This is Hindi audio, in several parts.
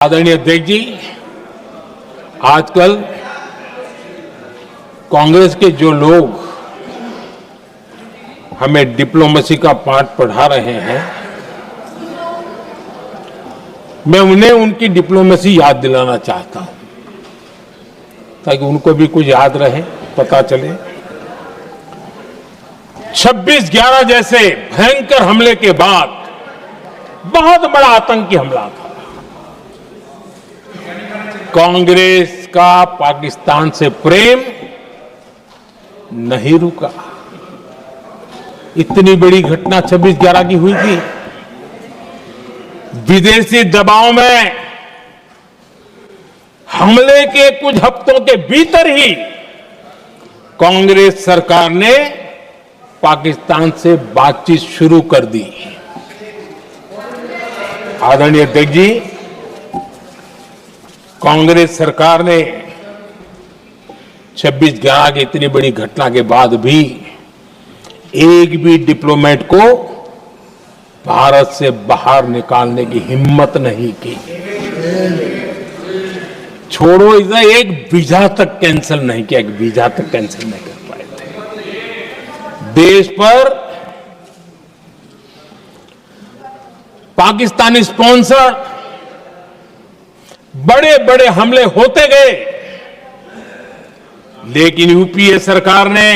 आदरणीय अध्यक्ष जी, आजकल कांग्रेस के जो लोग हमें डिप्लोमेसी का पाठ पढ़ा रहे हैं, मैं उन्हें उनकी डिप्लोमेसी याद दिलाना चाहता हूं ताकि उनको भी कुछ याद रहे, पता चले। 26/11 जैसे भयंकर हमले के बाद बहुत बड़ा आतंकी हमला था। कांग्रेस का पाकिस्तान से प्रेम नहीं रुका। इतनी बड़ी घटना 26/11 की हुई थी। विदेशी दबाव में हमले के कुछ हफ्तों के भीतर ही कांग्रेस सरकार ने पाकिस्तान से बातचीत शुरू कर दी। आदरणीय अध्यक्ष जी, कांग्रेस सरकार ने 26/11 की इतनी बड़ी घटना के बाद भी एक भी डिप्लोमेट को भारत से बाहर निकालने की हिम्मत नहीं की। छोड़ो, इधर एक वीजा तक कैंसिल नहीं किया, एक वीजा तक कैंसिल नहीं कर पाए थे। देश पर पाकिस्तानी स्पॉन्सर बड़े बड़े हमले होते गए, लेकिन यूपीए सरकार ने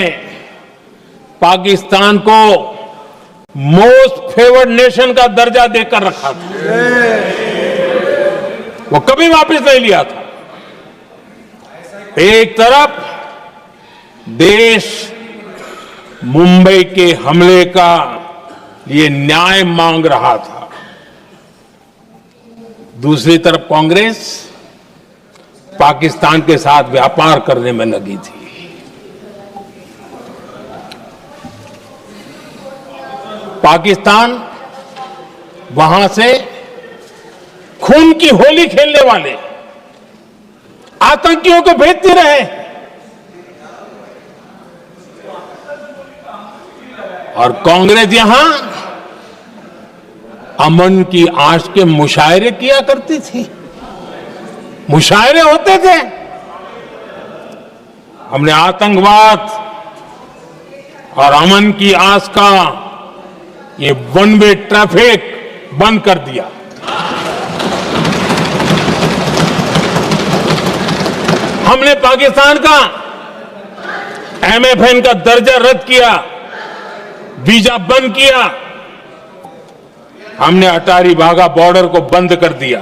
पाकिस्तान को मोस्ट फेवर्ड नेशन का दर्जा देकर रखा था। वो कभी वापस नहीं लिया था। एक तरफ देश मुंबई के हमले का लिए न्याय मांग रहा था, दूसरी तरफ कांग्रेस पाकिस्तान के साथ व्यापार करने में लगी थी। पाकिस्तान वहां से खून की होली खेलने वाले आतंकियों को भेजते रहे और कांग्रेस यहां अमन की आश के मुशायरे किया करती थी। मुशायरे होते थे। हमने आतंकवाद और अमन की आस का ये वन वे ट्रैफिक बंद कर दिया। हमने पाकिस्तान का MFN का दर्जा रद्द किया, वीजा बंद किया। हमने अटारी वाघा बॉर्डर को बंद कर दिया।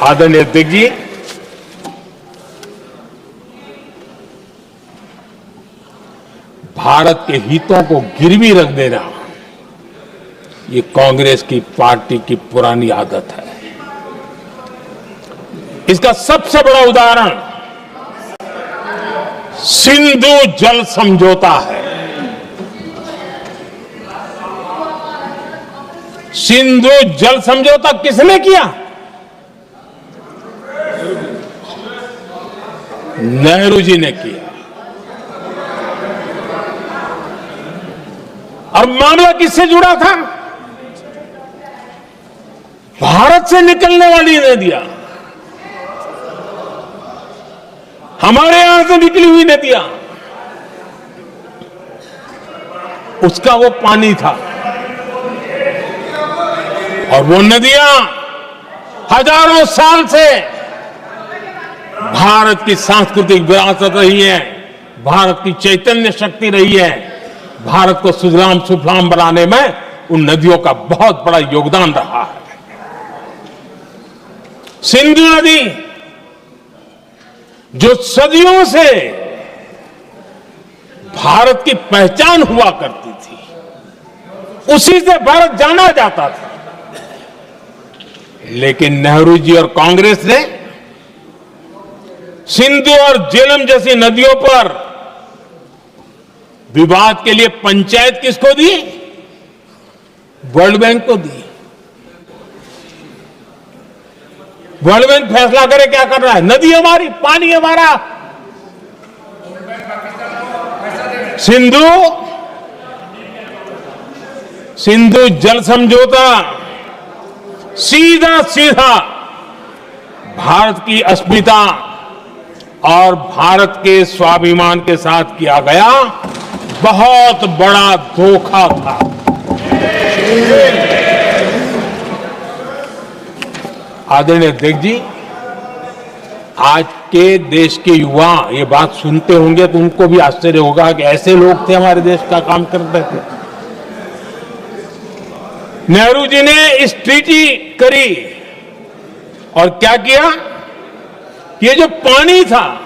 आदरणीय अध्यक्ष जी, भारत के हितों को गिरवी रख देना ये कांग्रेस की पार्टी की पुरानी आदत है। इसका सबसे बड़ा उदाहरण सिंधु जल समझौता है। सिंधु जल समझौता किसने किया? नेहरू जी ने किया। और मामला किससे जुड़ा था? भारत से निकलने वाली नदियां, हमारे यहां से निकली हुई नदियां, उसका वो पानी था। और वो नदियां हजारों साल से भारत की सांस्कृतिक विरासत रही है, भारत की चैतन्य शक्ति रही है। भारत को सुजलाम सुफलाम बनाने में उन नदियों का बहुत बड़ा योगदान रहा है। सिंधु नदी जो सदियों से भारत की पहचान हुआ करती थी, उसी से भारत जाना जाता था। लेकिन नेहरू जी और कांग्रेस ने सिंधु और झेलम जैसी नदियों पर विवाद के लिए पंचायत किसको दी? वर्ल्ड बैंक को दी। वर्ल्ड बैंक फैसला करे क्या कर रहा है। नदी हमारी, पानी हमारा। सिंधु जल समझौता सीधा सीधा भारत की अस्मिता और भारत के स्वाभिमान के साथ किया गया बहुत बड़ा धोखा था। आदरणीय अध्यक्ष जी, आज के देश के युवा ये बात सुनते होंगे तो उनको भी आश्चर्य होगा कि ऐसे लोग थे हमारे देश का काम करते थे। नेहरू जी ने इस ट्रीटी करी और क्या किया, ये जो पानी था,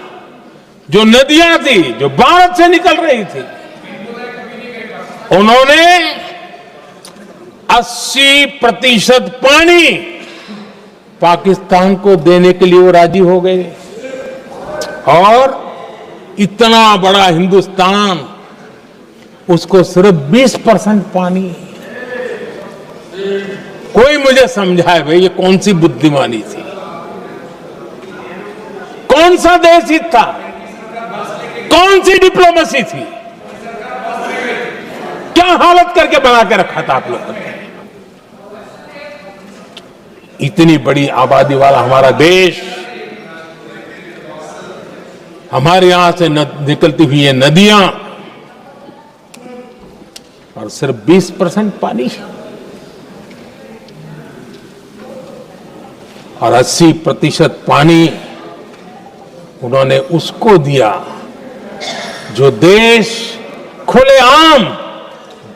जो नदियां थी, जो भारत से निकल रही थी, उन्होंने 80% पानी पाकिस्तान को देने के लिए वो राजी हो गए। और इतना बड़ा हिंदुस्तान, उसको सिर्फ 20% पानी। कोई मुझे समझाए भाई ये कौन सी बुद्धिमानी थी, कौन सा देश हित था, कौन सी डिप्लोमेसी थी, क्या हालत करके बना के रखा था आप लोगों ने। इतनी बड़ी आबादी वाला हमारा देश, हमारे यहां से निकलती हुई ये नदियां, और सिर्फ 20% पानी, और 80% पानी उन्होंने उसको दिया जो देश खुलेआम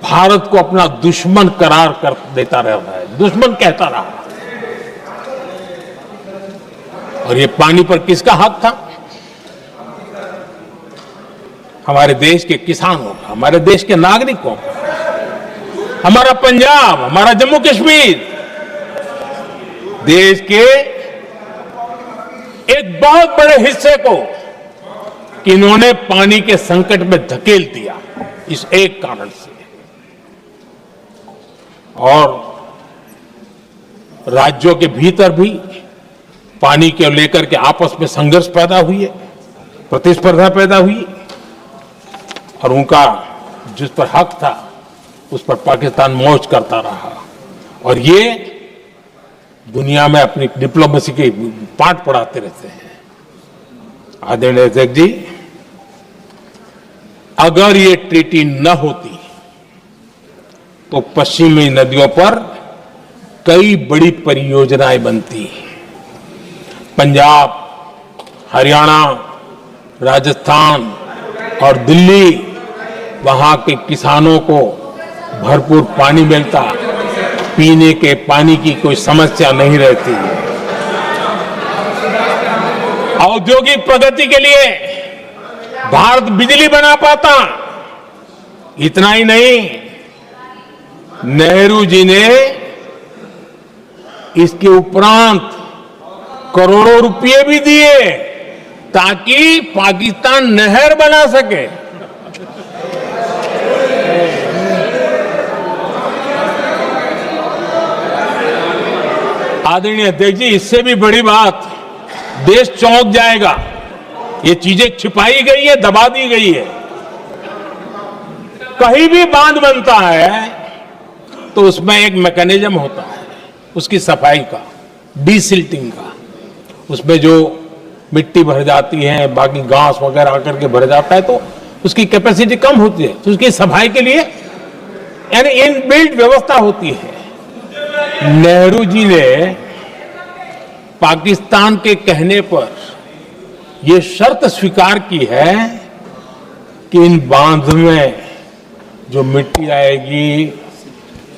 भारत को अपना दुश्मन करार कर देता रहा है, दुश्मन कहता रहा। और ये पानी पर किसका हक था? हमारे देश के किसानों का, हमारे देश के नागरिकों का, हमारा पंजाब, हमारा जम्मू कश्मीर, देश के एक बहुत बड़े हिस्से को इन्होंने पानी के संकट में धकेल दिया इस एक कारण से। और राज्यों के भीतर भी पानी के लेकर के आपस में संघर्ष पैदा हुई है, प्रतिस्पर्धा पैदा हुई, और उनका जिस पर हक था उस पर पाकिस्तान मौज करता रहा। और ये दुनिया में अपनी डिप्लोमेसी के पाठ पढ़ाते रहते हैं। आदरणीय अध्यक्ष जी, अगर ये ट्रीटी न होती तो पश्चिमी नदियों पर कई बड़ी परियोजनाएं बनती। पंजाब, हरियाणा, राजस्थान और दिल्ली, वहां के किसानों को भरपूर पानी मिलता, पीने के पानी की कोई समस्या नहीं रहती। औद्योगिक प्रगति के लिए भारत बिजली बना पाता। इतना ही नहीं, नेहरू जी ने इसके उपरांत करोड़ों रुपए भी दिए ताकि पाकिस्तान नहर बना सके। आदरणीय अध्यक्ष जी, इससे भी बड़ी बात, देश चौंक जाएगा। ये चीजें छिपाई गई है, दबा दी गई है। कहीं भी बांध बनता है तो उसमें एक मैकेनिज्म होता है उसकी सफाई का, डीसिल्टिंग का। उसमें जो मिट्टी भर जाती है, बाकी घास वगैरह आकर के भर जाता है तो उसकी कैपेसिटी कम होती है, तो उसकी सफाई के लिए यानी इनबिल्ट व्यवस्था होती है। नेहरू जी ने पाकिस्तान के कहने पर यह शर्त स्वीकार की है कि इन बांध में जो मिट्टी आएगी,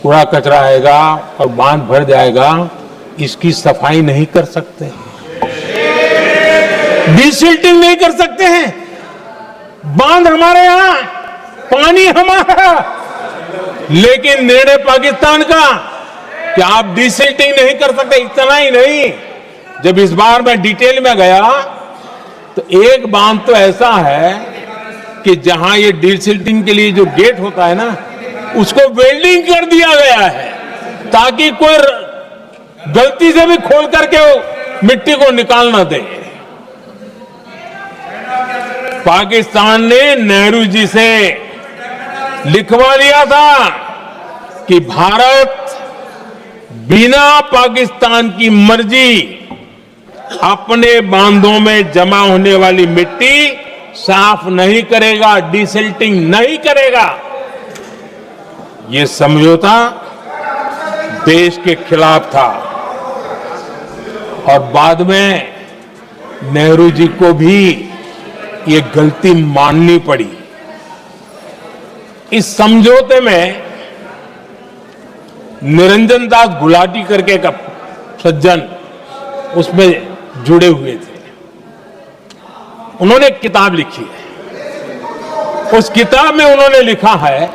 कूड़ा कचरा आएगा और बांध भर जाएगा, इसकी सफाई नहीं कर सकते, डिसिल्टिंग नहीं कर सकते हैं। बांध हमारे यहां, पानी हमारा, लेकिन निर्णय पाकिस्तान का कि आप डिसिल्टिंग नहीं कर सकते। इतना ही नहीं, जब इस बार मैं डिटेल में गया तो एक बांध तो ऐसा है कि जहां ये डिसिल्टिंग के लिए जो गेट होता है ना, उसको वेल्डिंग कर दिया गया है ताकि कोई गलती से भी खोल करके मिट्टी को निकाल ना दे। पाकिस्तान ने नेहरू जी से लिखवा लिया था कि भारत बिना पाकिस्तान की मर्जी अपने बांधों में जमा होने वाली मिट्टी साफ नहीं करेगा, डिसिल्टिंग नहीं करेगा। ये समझौता देश के खिलाफ था और बाद में नेहरू जी को भी ये गलती माननी पड़ी। इस समझौते में निरंजन दास गुलाटी करके एक सज्जन उसमें जुड़े हुए थे। उन्होंने एक किताब लिखी है। उस किताब में उन्होंने लिखा है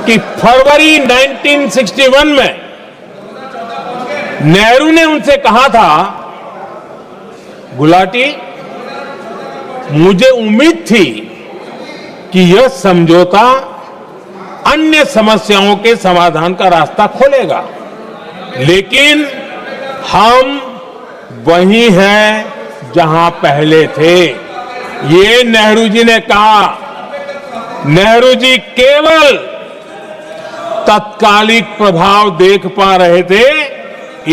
कि फरवरी 1961 में नेहरू ने उनसे कहा था, गुलाटी, मुझे उम्मीद थी कि यह समझौता अन्य समस्याओं के समाधान का रास्ता खोलेगा, लेकिन हम वही हैं जहां पहले थे। ये नेहरू जी ने कहा। नेहरू जी केवल तत्कालिक प्रभाव देख पा रहे थे,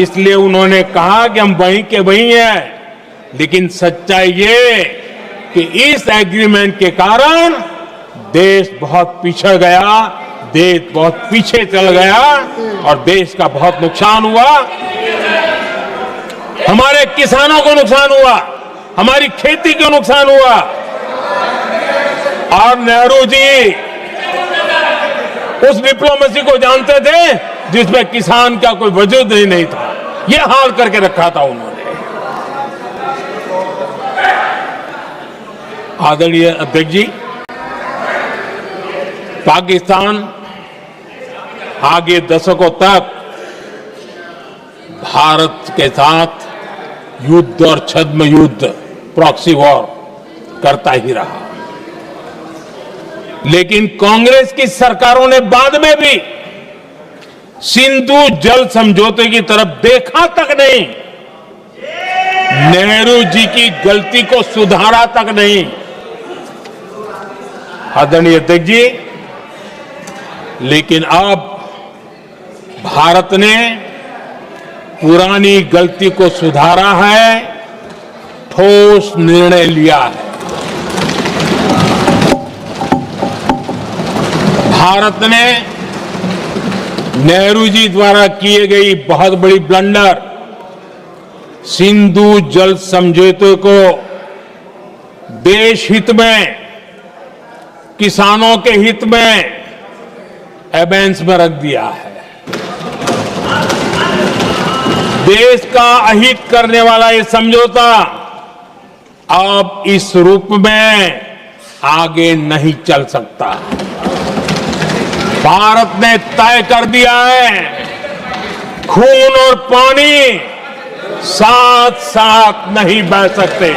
इसलिए उन्होंने कहा कि हम वहीं के वहीं हैं। लेकिन सच्चाई ये कि इस एग्रीमेंट के कारण देश बहुत पिछड़ गया, देश बहुत पीछे चल गया और देश का बहुत नुकसान हुआ। हमारे किसानों को नुकसान हुआ, हमारी खेती को नुकसान हुआ। और नेहरू जी उस डिप्लोमेसी को जानते थे जिसमें किसान का कोई वजूद ही नहीं था। यह हाल करके रखा था उन्होंने। आदरणीय अध्यक्ष जी, पाकिस्तान आगे दशकों तक भारत के साथ युद्ध और छद्म युद्ध, प्रॉक्सी वॉर करता ही रहा। लेकिन कांग्रेस की सरकारों ने बाद में भी सिंधु जल समझौते की तरफ देखा तक नहीं, नेहरू जी की गलती को सुधारा तक नहीं। आदरणीय अध्यक्ष जी, लेकिन अब भारत ने पुरानी गलती को सुधारा है, ठोस निर्णय लिया है। भारत ने नेहरू जी द्वारा किए गई बहुत बड़ी ब्लंडर, सिंधु जल समझौते को देश हित में, किसानों के हित में एबेंस में रख दिया है। देश का अहित करने वाला ये समझौता अब इस रूप में आगे नहीं चल सकता। भारत ने तय कर दिया है, खून और पानी साथ साथ नहीं बह सकते।